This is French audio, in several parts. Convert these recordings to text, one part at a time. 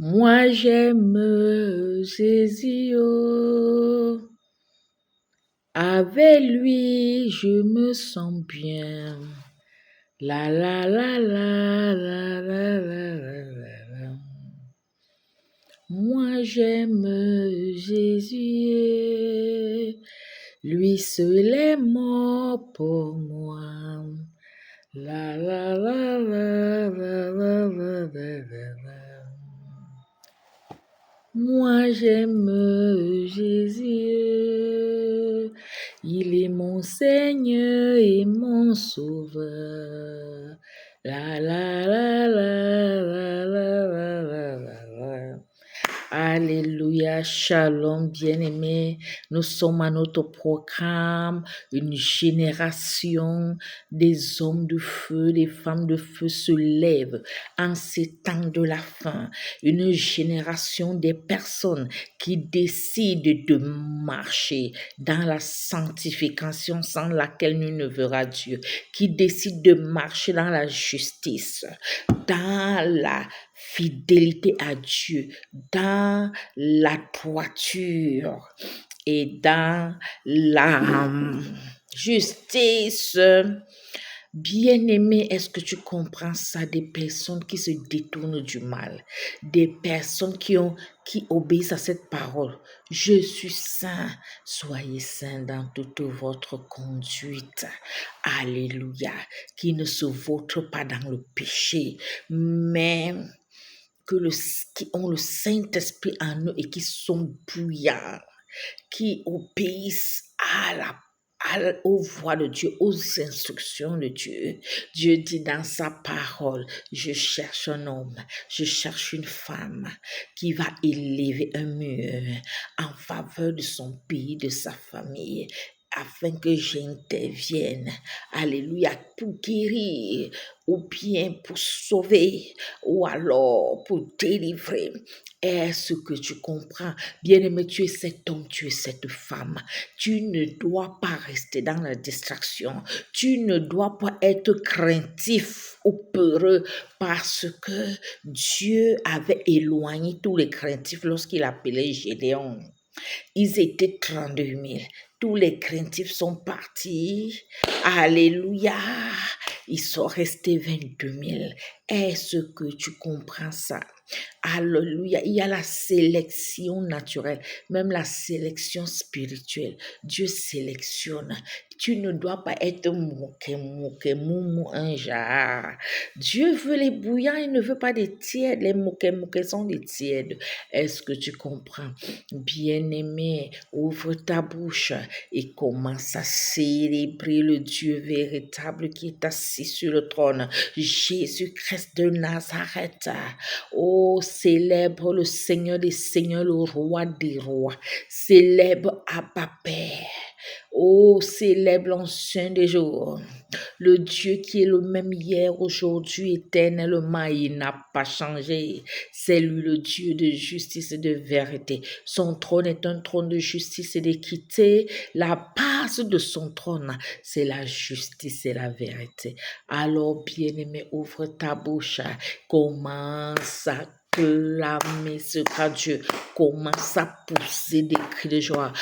Moi j'aime Jésus, oh. Avec lui je me sens bien. La la la la la la la la la. Moi j'aime Jésus, lui seul est mort pour moi. La la la la la la la la la. Moi j'aime Jésus, il est mon Seigneur et mon Sauveur. La la la la la la la la la. Alléluia, shalom, bien-aimés. Nous sommes à notre programme, une génération des hommes de feu, des femmes de feu se lève en ces temps de la fin. Une génération des personnes qui décident de marcher dans la sanctification sans laquelle nous ne verra Dieu, qui décident de marcher dans la justice, dans la fidélité à Dieu, dans la droiture et dans la justice. Bien-aimé, est-ce que tu comprends ça? Des personnes qui se détournent du mal, des personnes qui obéissent à cette parole. Je suis saint, soyez saints dans toute votre conduite. Alléluia, qui ne se vautrent pas dans le péché, mais qui ont le Saint-Esprit en eux et qui sont bruyants, qui obéissent aux voix de Dieu, aux instructions de Dieu. Dieu dit dans sa parole, je cherche un homme, je cherche une femme qui va élever un mur en faveur de son pays, de sa famille, afin que j'intervienne, alléluia, pour guérir, ou bien pour sauver, ou alors pour délivrer. Est-ce que tu comprends? Bien-aimé, tu es cet homme, tu es cette femme. Tu ne dois pas rester dans la distraction. Tu ne dois pas être craintif ou peureux parce que Dieu avait éloigné tous les craintifs lorsqu'il appelait Gédéon. Ils étaient 32 000. Tous les craintifs sont partis. Alléluia. Ils sont restés 22 000. Est-ce que tu comprends ça? Alléluia. Il y a la sélection naturelle, même la sélection spirituelle. Dieu sélectionne. Tu ne dois pas être moumou, un jar. Dieu veut les bouillants, il ne veut pas des tièdes. Les moquets sont des tièdes. Est-ce que tu comprends? Bien-aimé, ouvre ta bouche et commence à célébrer le Dieu véritable qui est assis sur le trône, Jésus-Christ de Nazareth. Oh, célèbre le Seigneur des Seigneurs, le Roi des Rois. Célèbre Abba Père. Oh, célèbre l'Ancien des jours. Le Dieu qui est le même hier, aujourd'hui, éternellement, il n'a pas changé. C'est lui le Dieu de justice et de vérité. Son trône est un trône de justice et d'équité. La base de son trône, c'est la justice et la vérité. Alors, bien-aimé, ouvre ta bouche. Commence à clamer ce grand Dieu. Commence à pousser des cris de joie.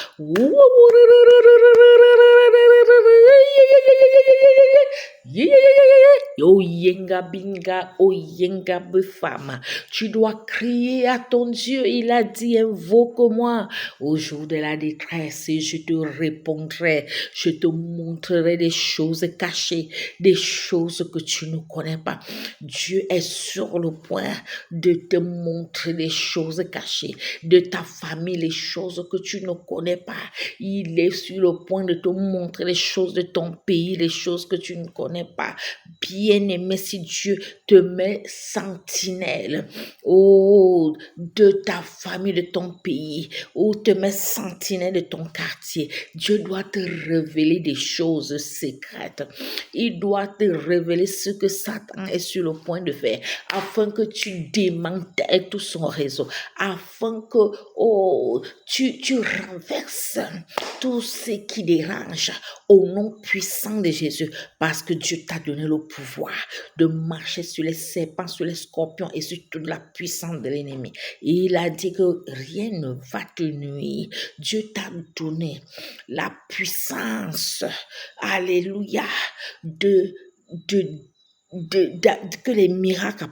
Oh yenga binga, oh yenga befama. Tu dois crier à ton Dieu. Il a dit, invoque-moi au jour de la détresse et je te répondrai. Je te montrerai des choses cachées, des choses que tu ne connais pas. Dieu est sur le point de te montrer des choses cachées, de ta famille, les choses que tu ne connais pas. Il est sur le point de te montrer les choses de ton pays, les choses que tu ne connais pas. Bien-aimé, si Dieu te met sentinelle, oh, de ta famille, de ton pays, ou te met sentinelle de ton quartier, Dieu doit te révéler des choses secrètes. Il doit te révéler ce que Satan est sur le point de faire, afin que tu démantèles tout son réseau, afin que, oh, tu renverses tout ce qui dérange au nom puissant de Jésus, parce que Dieu t'a donné le pouvoir de marcher sur les serpents, sur les scorpions et sur toute la puissance de l'ennemi. Il a dit que rien ne va te nuire. Dieu t'a donné la puissance, alléluia, de que les miracles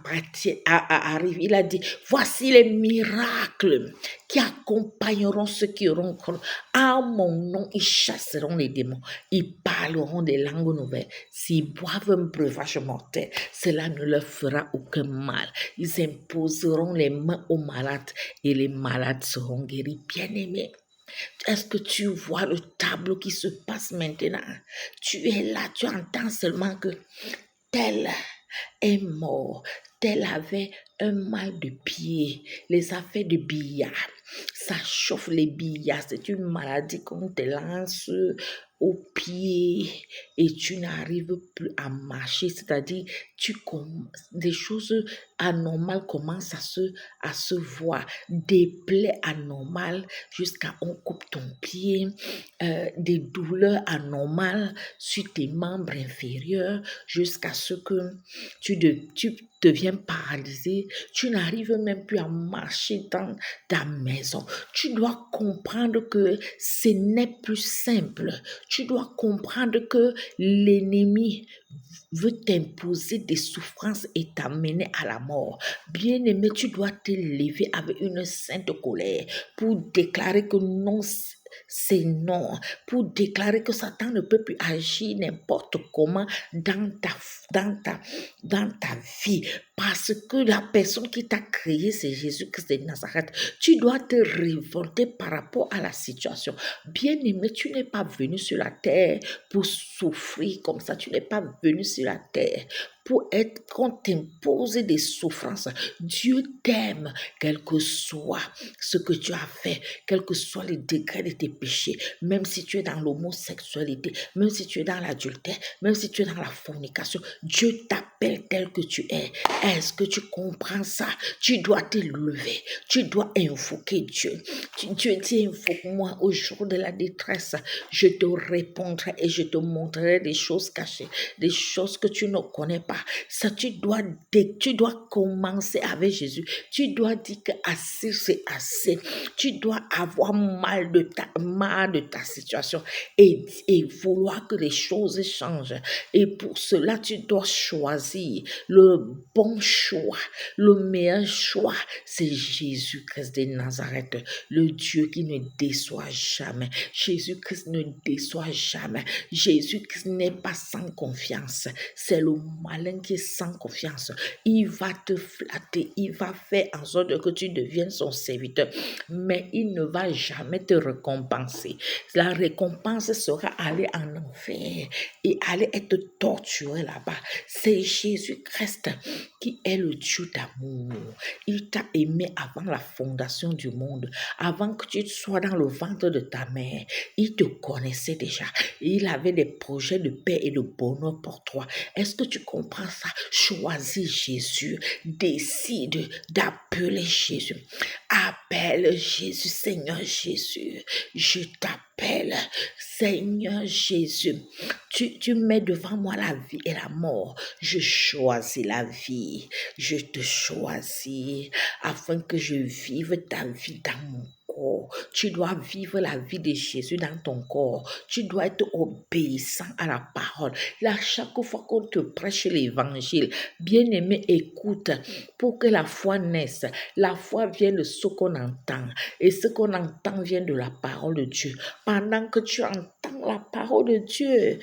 arrivent. Il a dit, voici les miracles qui accompagneront ceux qui auront cru. À mon nom, ils chasseront les démons. Ils parleront des langues nouvelles. S'ils boivent un breuvage mortel, cela ne leur fera aucun mal. Ils imposeront les mains aux malades et les malades seront guéris. Bien-aimés, est-ce que tu vois le tableau qui se passe maintenant? Tu es là, tu entends seulement que tel est mort, tel avait un mal de pied, les affaires de billard. Ça chauffe les billards, c'est une maladie qu'on te lance au pied et tu n'arrives plus à marcher, c'est-à-dire des choses anormales commencent à se voir, des plaies anormales jusqu'à on coupe ton pied, des douleurs anormales sur tes membres inférieurs jusqu'à ce que tu deviens paralysé, tu n'arrives même plus à marcher dans ta maison. Tu dois comprendre que ce n'est plus simple. Tu dois comprendre que l'ennemi veut t'imposer des souffrances et t'amener à la mort. Bien-aimé, tu dois te lever avec une sainte colère pour déclarer que non, c'est non, pour déclarer que Satan ne peut plus agir n'importe comment dans ta vie, parce que la personne qui t'a créé, c'est Jésus-Christ de Nazareth. Tu dois te révolter par rapport à la situation. Bien-aimé, tu n'es pas venu sur la terre pour souffrir comme ça. Tu n'es pas venu sur la terre pour être qu'on t'impose des souffrances. Dieu t'aime, quel que soit ce que tu as fait, quel que soit le degré de tes péchés, même si tu es dans l'homosexualité, même si tu es dans l'adultère, même si tu es dans la fornication, Dieu t'appelle tel que tu es. Est-ce que tu comprends ça? Tu dois te lever, tu dois invoquer Dieu. Dieu dit, invoque-moi au jour de la détresse, je te répondrai et je te montrerai des choses cachées, des choses que tu ne connais pas. Ça, tu dois commencer avec Jésus. Tu dois dire que assez, c'est assez. Tu dois avoir mal de ta situation et vouloir que les choses changent. Et pour cela, tu dois choisir le bon choix. Le meilleur choix, c'est Jésus-Christ de Nazareth, le Dieu qui ne déçoit jamais. Jésus-Christ ne déçoit jamais. Jésus-Christ n'est pas sans confiance. C'est le malin qui est sans confiance. Il va te flatter. Il va faire en sorte que tu deviennes son serviteur. Mais il ne va jamais te récompenser. La récompense sera aller en enfer et aller être torturé là-bas. C'est Jésus-Christ qui est le Dieu d'amour. Il t'a aimé avant la fondation du monde, avant que tu sois dans le ventre de ta mère. Il te connaissait déjà. Il avait des projets de paix et de bonheur pour toi. Est-ce que tu comprends ça? Choisis Jésus. Décide d'appeler Jésus. Appelle Jésus, Seigneur Jésus. Je t'appelle, Seigneur Jésus. Tu mets devant moi la vie et la mort. Je choisis la vie. Je te choisis afin que je vive ta vie dans mon corps. Tu dois vivre la vie de Jésus dans ton corps. Tu dois être obéissant à la parole. Là, chaque fois qu'on te prêche l'évangile, bien-aimé, écoute, pour que la foi naisse. La foi vient de ce qu'on entend. Et ce qu'on entend vient de la parole de Dieu. Pendant que tu entends la parole de Dieu,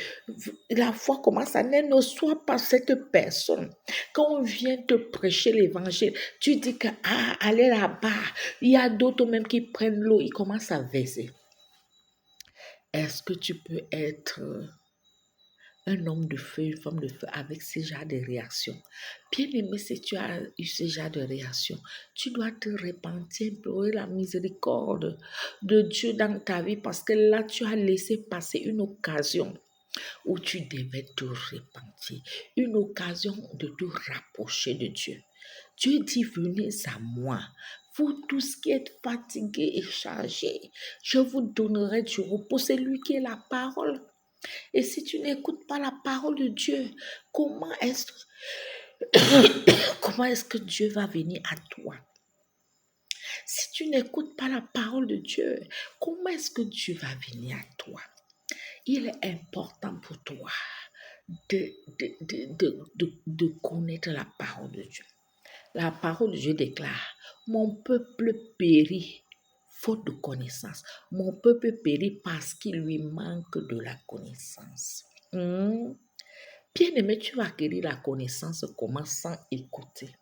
la foi commence à naître. Ne sois pas cette personne. Quand on vient te prêcher l'évangile, tu dis que, allez là-bas. Il y a d'autres même qui prennent l'eau, ils commencent à verser. Est-ce que tu peux être un homme de feu, une femme de feu avec ce genre de réaction? Bien aimé, si tu as eu ce genre de réaction, tu dois te repentir, implorer la miséricorde de Dieu dans ta vie parce que là, tu as laissé passer une occasion où tu devais te repentir, une occasion de te rapprocher de Dieu. Dieu dit, venez à moi, vous tous qui êtes fatigués et chargés, je vous donnerai du repos. C'est lui qui est la parole. Et si tu n'écoutes pas la parole de Dieu, comment est-ce comment est-ce que Dieu va venir à toi? Si tu n'écoutes pas la parole de Dieu, comment est-ce que Dieu va venir à toi? Il est important pour toi de connaître la parole de Dieu. La parole de Dieu déclare, mon peuple périt faute de connaissance. Mon peuple périt parce qu'il lui manque de la connaissance. Bien-aimé, tu vas acquérir la connaissance comment sans écouter.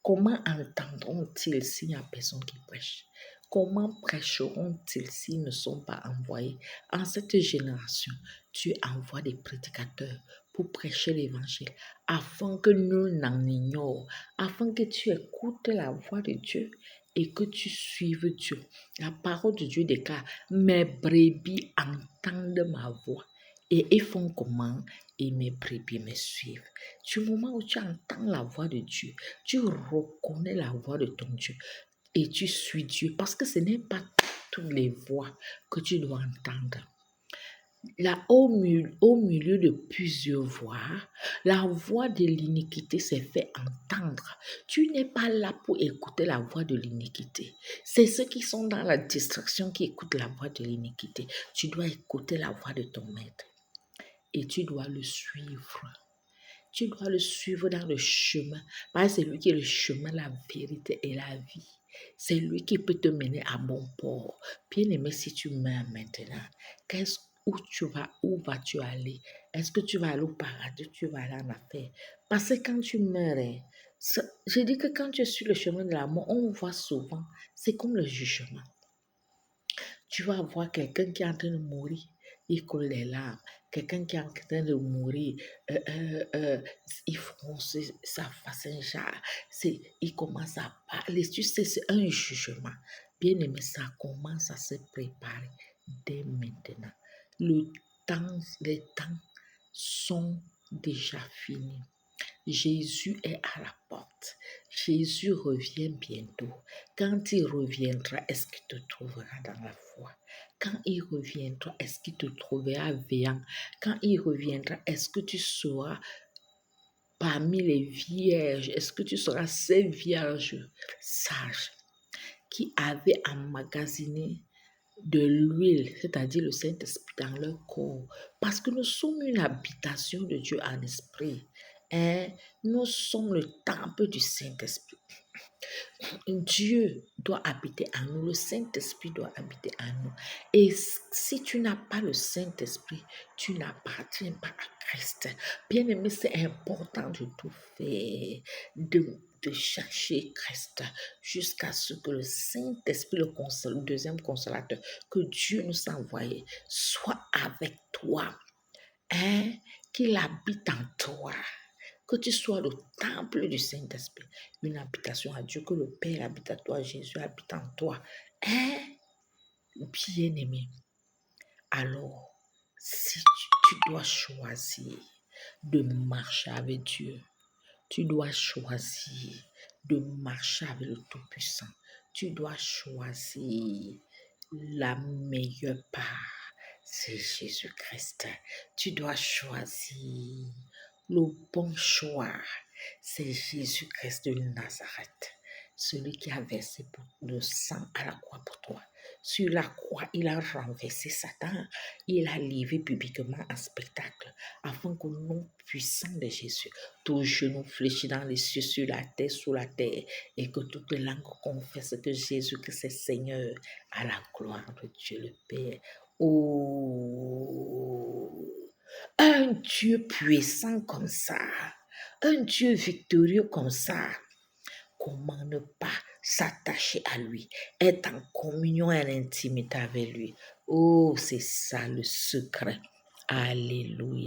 Comment entendront-ils s'il n'y a personne qui prêche? Comment prêcheront-ils s'ils ne sont pas envoyés? En cette génération, tu envoies des prédicateurs pour prêcher l'évangile afin que nous n'en ignorions, afin que tu écoutes la voix de Dieu et que tu suives Dieu. La parole de Dieu déclare, mes brebis entendent ma voix. Et ils font comment? Et mes brebis me suivent. Du moment où tu entends la voix de Dieu, tu reconnais la voix de ton Dieu et tu suis Dieu parce que ce n'est pas toutes les voix que tu dois entendre. Là, au milieu de plusieurs voix, la voix de l'iniquité s'est fait entendre. Tu n'es pas là pour écouter la voix de l'iniquité. C'est ceux qui sont dans la distraction qui écoutent la voix de l'iniquité. Tu dois écouter la voix de ton maître et tu dois le suivre. Tu dois le suivre dans le chemin. Parce que c'est lui qui est le chemin, la vérité et la vie. C'est lui qui peut te mener à bon port. Bien-aimé, si tu meurs maintenant, où vas-tu aller? Est-ce que tu vas aller au paradis? Tu vas aller en enfer? Parce que quand tu meurs, je dis que quand tu es sur le chemin de la mort, on voit souvent, c'est comme le jugement. Tu vas voir quelqu'un qui est en train de mourir, il coule les larmes. Quelqu'un qui est en train de mourir, il fronce sa face, il commence à parler. Tu sais, c'est un jugement. Bien aimé, ça commence à se préparer dès maintenant. Les temps sont déjà finis. Jésus est à la porte. Jésus revient bientôt. Quand il reviendra, est-ce qu'il te trouvera dans la foi? Quand il reviendra, est-ce qu'il te trouvera veillant? Quand il reviendra, est-ce que tu seras parmi les vierges? Est-ce que tu seras ces vierges sages qui avaient emmagasiné de l'huile, c'est-à-dire le Saint-Esprit dans leur corps? Parce que nous sommes une habitation de Dieu en esprit. Nous sommes le temple du Saint-Esprit. Dieu doit habiter en nous, le Saint-Esprit doit habiter en nous. Et si tu n'as pas le Saint-Esprit, tu n'appartiens pas à Christ. Bien-aimé, c'est important de tout faire, de chercher Christ jusqu'à ce que le Saint-Esprit, le deuxième consolateur que Dieu nous a envoyé, soit avec toi, qu'il habite en toi. Que tu sois le temple du Saint-Esprit, une habitation à Dieu, que le Père habite à toi, Jésus habite en toi. Bien-aimé, alors, si tu dois choisir de marcher avec Dieu, tu dois choisir de marcher avec le Tout-Puissant, tu dois choisir la meilleure part, c'est Jésus-Christ. Tu dois choisir le bon choix, c'est Jésus-Christ de Nazareth, celui qui a versé le sang à la croix pour toi. Sur la croix, il a renversé Satan, il a livré publiquement un spectacle afin qu'au nom puissant de Jésus, tous genoux fléchis dans les cieux, sur la terre, sous la terre, et que toutes les langues confessent que Jésus-Christ est Seigneur, à la gloire de Dieu le Père. Oh, un Dieu puissant comme ça, un Dieu victorieux comme ça, comment ne pas s'attacher à lui, être en communion et en intimité avec lui? Oh, c'est ça le secret. Alléluia.